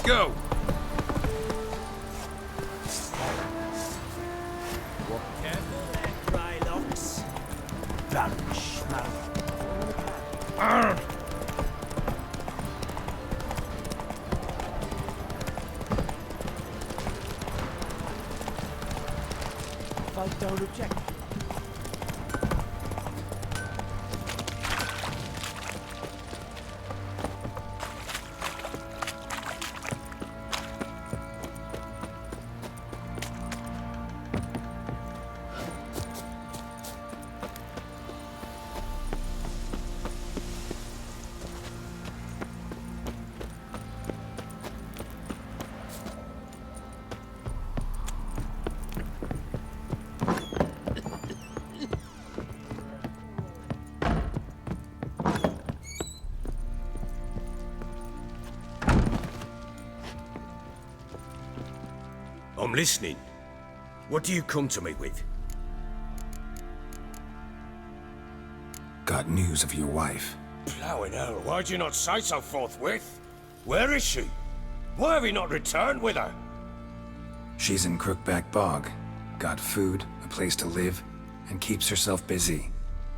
go! Careful there, Krylocks. Vanish, man. I don't object. I'm listening. What do you come to me with? Got news of your wife. Plowing hell, why'd you not say so forthwith? Where is she? Why have you not returned with her? She's in Crookback Bog. Got food, a place to live, and keeps herself busy.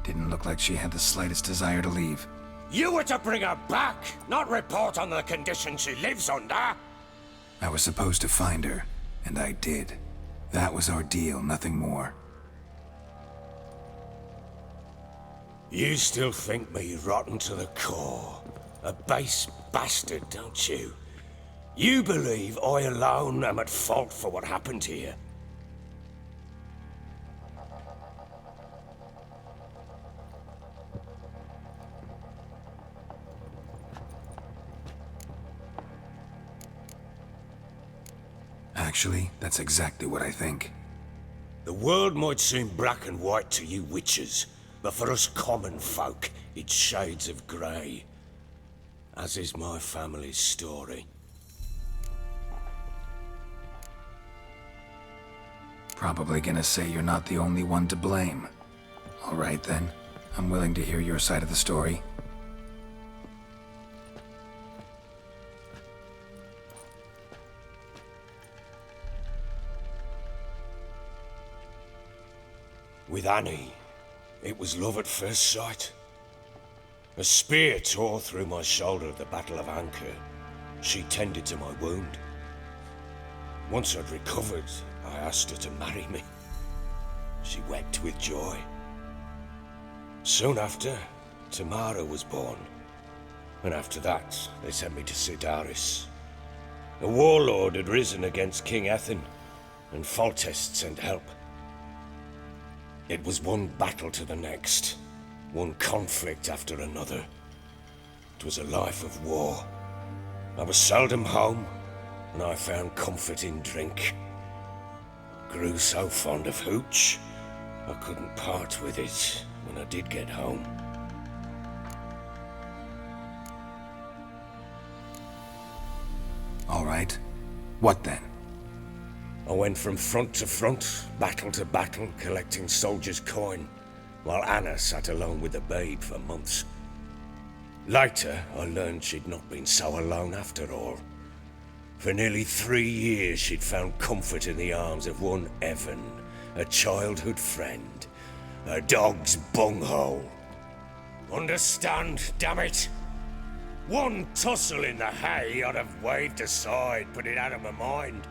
Didn't look like she had the slightest desire to leave. You were to bring her back, not report on the conditions she lives under! I was supposed to find her, and I did. That was our deal, nothing more. You still think me rotten to the core. A base bastard, don't you? You believe I alone am at fault for what happened here. Actually, that's exactly what I think. The world might seem black and white to you witches, but for us common folk, it's shades of grey. As is my family's story. Probably gonna say you're not the only one to blame. All right then, I'm willing to hear your side of the story. With Annie, it was love at first sight. A spear tore through my shoulder at the Battle of Anchor. She tended to my wound. Once I'd recovered, I asked her to marry me. She wept with joy. Soon after, Tamara was born. And after that, they sent me to Sidaris. A warlord had risen against King Ethan, and Foltest sent help. It was one battle to the next, one conflict after another. It was a life of war. I was seldom home, and I found comfort in drink. Grew so fond of hooch, I couldn't part with it when I did get home. All right. What then? I went from front to front, battle to battle, collecting soldiers' coin, while Anna sat alone with the babe for months. Later, I learned she'd not been so alone after all. For nearly 3 years, she'd found comfort in the arms of one Evan, a childhood friend, a dog's bunghole. Understand, damn it? One tussle in the hay I'd have waved aside, put it out of my mind.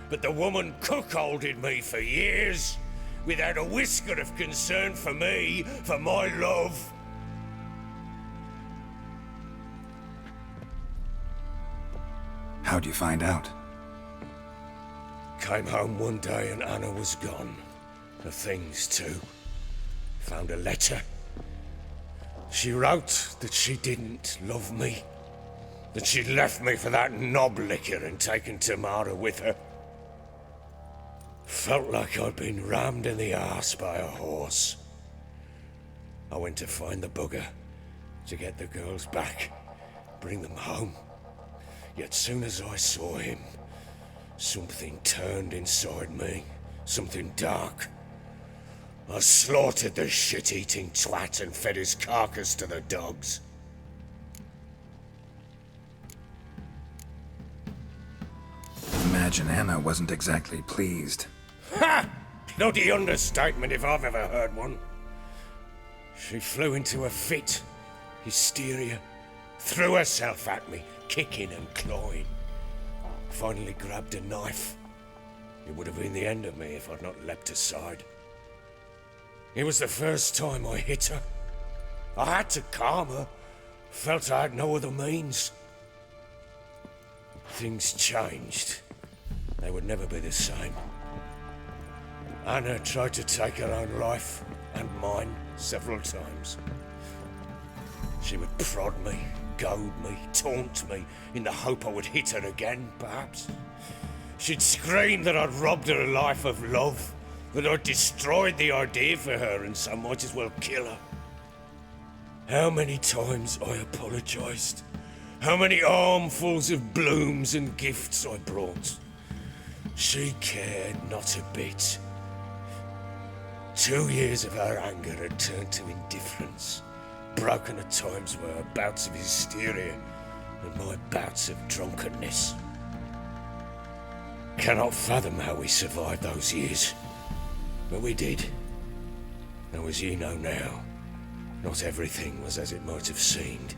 But the woman cuckolded me for years, without a whisker of concern for me, for my love. How'd you find out? Came home one day and Anna was gone. Her things too. Found a letter. She wrote that she didn't love me. That she'd left me for that knob licker and taken Tamara with her. Felt like I'd been rammed in the arse by a horse. I went to find the bugger, to get the girls back, bring them home. Yet soon as I saw him, something turned inside me, something dark. I slaughtered the shit-eating twat and fed his carcass to the dogs. imagine Anna wasn't exactly pleased. Ha! Bloody understatement if I've ever heard one. She flew into a fit, hysteria, threw herself at me, kicking and clawing. Finally grabbed a knife. It would have been the end of me if I'd not leapt aside. It was the first time I hit her. I had to calm her. Felt I had no other means. Things changed. They would never be the same. Anna tried to take her own life, and mine, several times. She would prod me, goad me, taunt me, in the hope I would hit her again, perhaps. She'd scream that I'd robbed her life of love, that I'd destroyed the idea for her, and so might as well kill her. How many times I apologized. How many armfuls of blooms and gifts I brought. She cared not a bit. 2 years of her anger had turned to indifference, broken at times by her bouts of hysteria and my bouts of drunkenness. Cannot fathom how we survived those years, but we did. Though as you know now, not everything was as it might have seemed.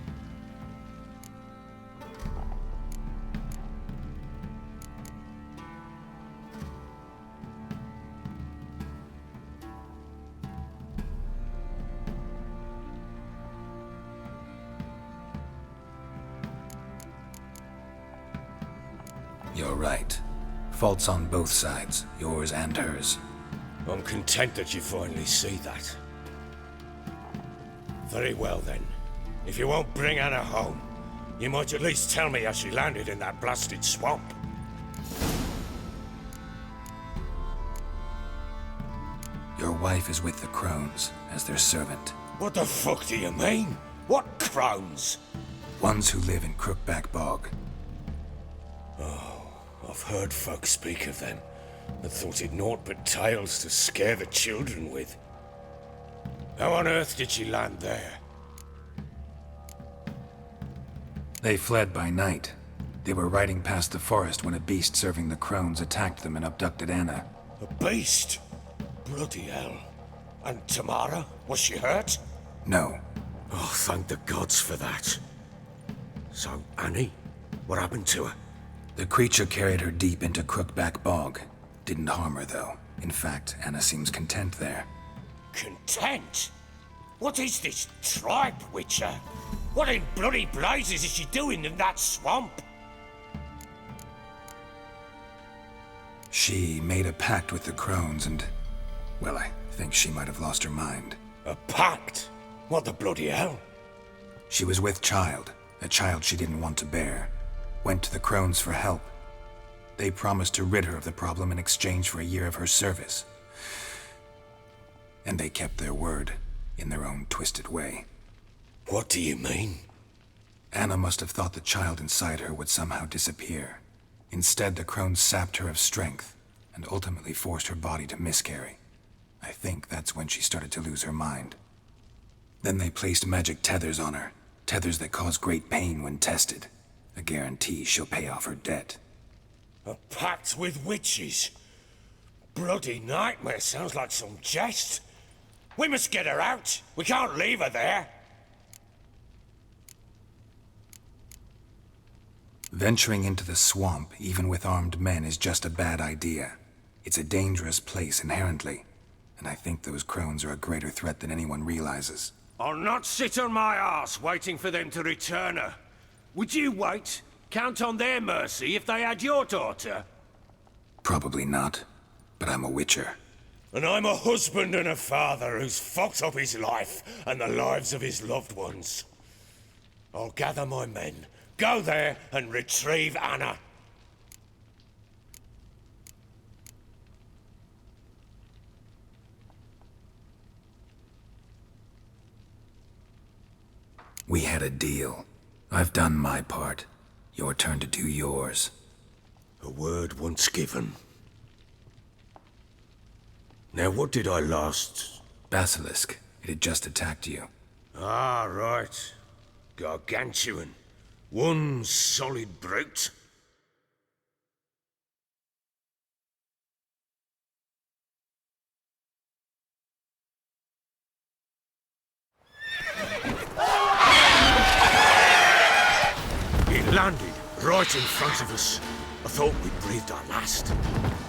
You're right. Faults on both sides, yours and hers. I'm content that you finally see that. Very well then. If you won't bring Anna home, you might at least tell me how she landed in that blasted swamp. Your wife is with the crones, as their servant. What the fuck do you mean? What crones? Ones who live in Crookback Bog. I've heard folk speak of them, and thought it naught but tales to scare the children with. How on earth did she land there? They fled by night. They were riding past the forest when a beast serving the crones attacked them and abducted Anna. A beast? Bloody hell. And Tamara? Was she hurt? No. Oh, thank the gods for that. So, Annie? What happened to her? The creature carried her deep into Crookback Bog. Didn't harm her, though. In fact, Anna seems content there. Content? What is this tribe, Witcher? What in bloody blazes is she doing in that swamp? She made a pact with the crones and... well, I think she might have lost her mind. A pact? What the bloody hell? She was with child, a child she didn't want to bear. Went to the crones for help. They promised to rid her of the problem in exchange for a year of her service. And they kept their word, in their own twisted way. What do you mean? Anna must have thought the child inside her would somehow disappear. Instead, the crones sapped her of strength, and ultimately forced her body to miscarry. I think that's when she started to lose her mind. Then they placed magic tethers on her, tethers that cause great pain when tested. A guarantee she'll pay off her debt. A pact with witches? Bloody nightmare, sounds like some jest. We must get her out. We can't leave her there. Venturing into the swamp, even with armed men, is just a bad idea. It's a dangerous place inherently, and I think those crones are a greater threat than anyone realizes. I'll not sit on my arse waiting for them to return her. Would you wait? Count on their mercy if they had your daughter? Probably not, but I'm a witcher. And I'm a husband and a father who's fucked up his life and the lives of his loved ones. I'll gather my men, go there and retrieve Anna. We had a deal. I've done my part. Your turn to do yours. A word once given. Now what did I last... Basilisk. It had just attacked you. Ah, right. Gargantuan. One solid brute. right in front of us. I thought we breathed our last.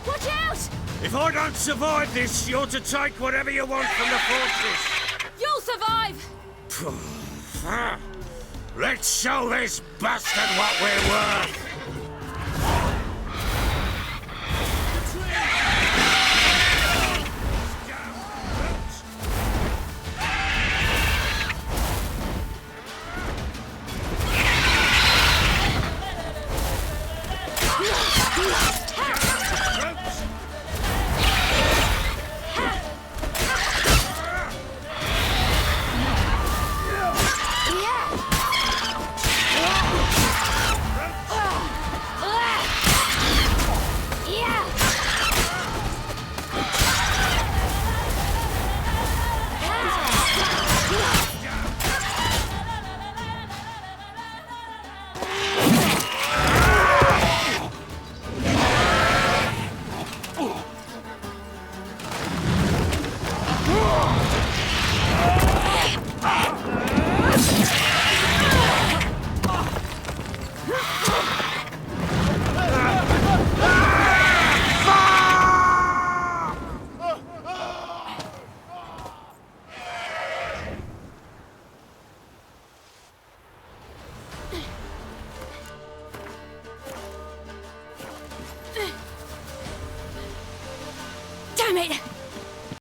Watch out! If I don't survive this, you're to take whatever you want from the fortress. You'll survive! Let's show this bastard what we're worth.